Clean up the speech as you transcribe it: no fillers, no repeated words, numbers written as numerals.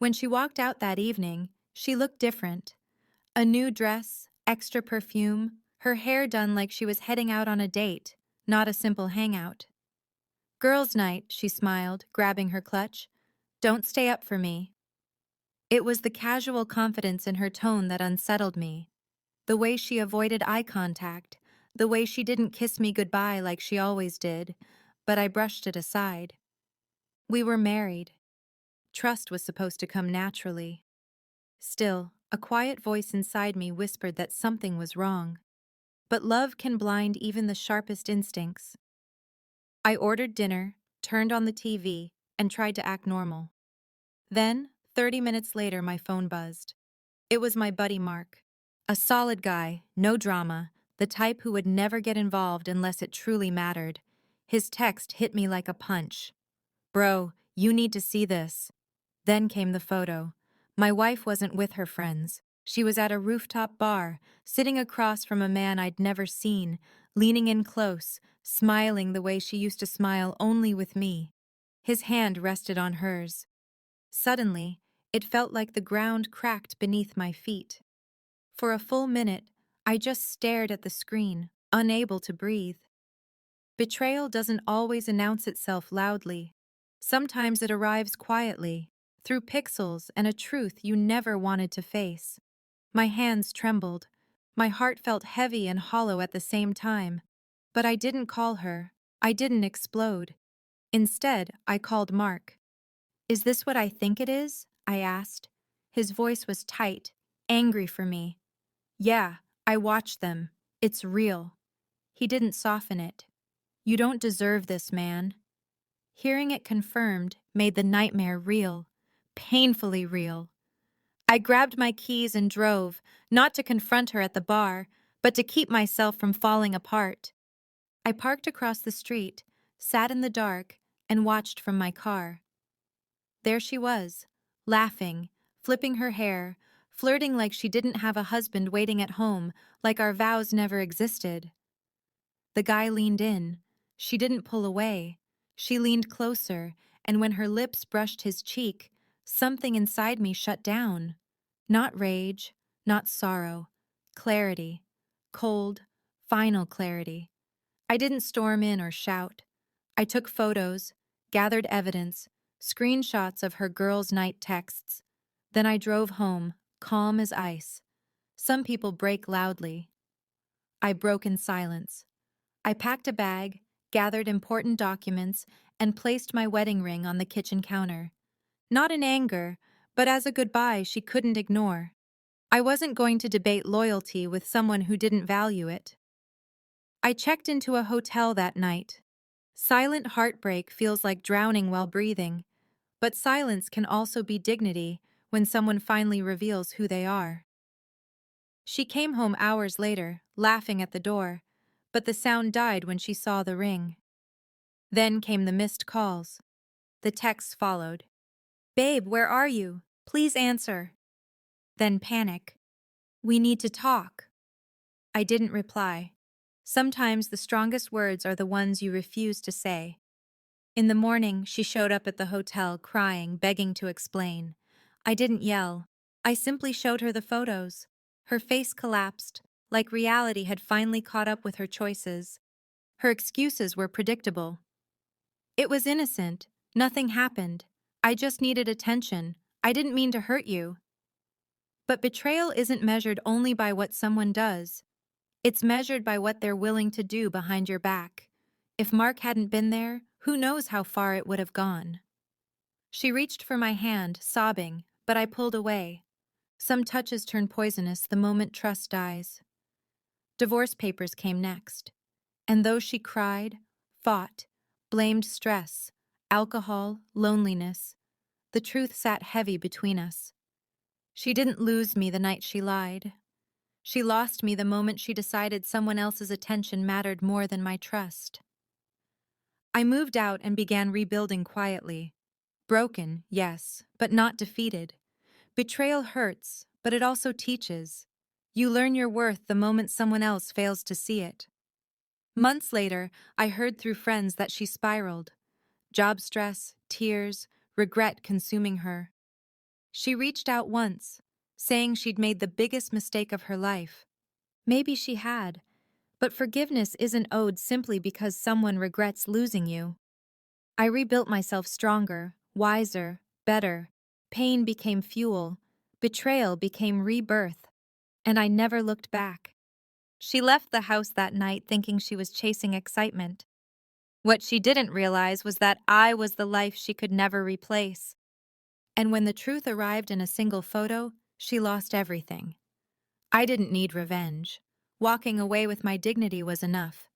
When she walked out that evening, she looked different. A new dress, extra perfume, her hair done like she was heading out on a date, not a simple hangout. "Girls' night," she smiled, grabbing her clutch. "Don't stay up for me." It was the casual confidence in her tone that unsettled me. The way she avoided eye contact, the way she didn't kiss me goodbye like she always did, but I brushed it aside. We were married. Trust was supposed to come naturally. Still, a quiet voice inside me whispered that something was wrong. But love can blind even the sharpest instincts. I ordered dinner, turned on the TV, and tried to act normal. Then, 30 minutes later, my phone buzzed. It was my buddy Mark. A solid guy, no drama, the type who would never get involved unless it truly mattered. His text hit me like a punch. "Bro, you need to see this." Then came the photo. My wife wasn't with her friends. She was at a rooftop bar, sitting across from a man I'd never seen, leaning in close, smiling the way she used to smile only with me. His hand rested on hers. Suddenly, it felt like the ground cracked beneath my feet. For a full minute, I just stared at the screen, unable to breathe. Betrayal doesn't always announce itself loudly. Sometimes it arrives quietly, through pixels and a truth you never wanted to face. My hands trembled. My heart felt heavy and hollow at the same time. But I didn't call her. I didn't explode. Instead, I called Mark. "Is this what I think it is?" I asked. His voice was tight, angry for me. "Yeah, I watched them. It's real." He didn't soften it. "You don't deserve this, man." Hearing it confirmed made the nightmare real, painfully real. I grabbed my keys and drove, not to confront her at the bar, but to keep myself from falling apart. I parked across the street, sat in the dark, and watched from my car. There she was, laughing, flipping her hair, flirting like she didn't have a husband waiting at home, like our vows never existed. The guy leaned in. She didn't pull away. She leaned closer, and when her lips brushed his cheek, something inside me shut down. Not rage, not sorrow. Clarity. Cold, final clarity. I didn't storm in or shout. I took photos, gathered evidence, screenshots of her girls' night texts. Then I drove home, calm as ice. Some people break loudly. I broke in silence. I packed a bag, gathered important documents, and placed my wedding ring on the kitchen counter. Not in anger, but as a goodbye she couldn't ignore. I wasn't going to debate loyalty with someone who didn't value it. I checked into a hotel that night. Silent heartbreak feels like drowning while breathing, but silence can also be dignity when someone finally reveals who they are. She came home hours later, laughing at the door, but the sound died when she saw the ring. Then came the missed calls. The texts followed. "Babe, where are you? Please answer." Then panic. "We need to talk." I didn't reply. Sometimes the strongest words are the ones you refuse to say. In the morning, she showed up at the hotel crying, begging to explain. I didn't yell. I simply showed her the photos. Her face collapsed, like reality had finally caught up with her choices. Her excuses were predictable. "It was innocent. Nothing happened. I just needed attention. I didn't mean to hurt you." But betrayal isn't measured only by what someone does. It's measured by what they're willing to do behind your back. If Mark hadn't been there, who knows how far it would have gone. She reached for my hand, sobbing, but I pulled away. Some touches turn poisonous the moment trust dies. Divorce papers came next. And though she cried, fought, blamed stress, alcohol, loneliness, the truth sat heavy between us. She didn't lose me the night she lied. She lost me the moment she decided someone else's attention mattered more than my trust. I moved out and began rebuilding quietly. Broken, yes, but not defeated. Betrayal hurts, but it also teaches. You learn your worth the moment someone else fails to see it. Months later, I heard through friends that she spiraled. Job stress, tears, regret consuming her. She reached out once, saying she'd made the biggest mistake of her life. Maybe she had, but forgiveness isn't owed simply because someone regrets losing you. I rebuilt myself stronger, wiser, better. Pain became fuel, betrayal became rebirth, and I never looked back. She left the house that night thinking she was chasing excitement. What she didn't realize was that I was the life she could never replace. And when the truth arrived in a single photo, she lost everything. I didn't need revenge. Walking away with my dignity was enough.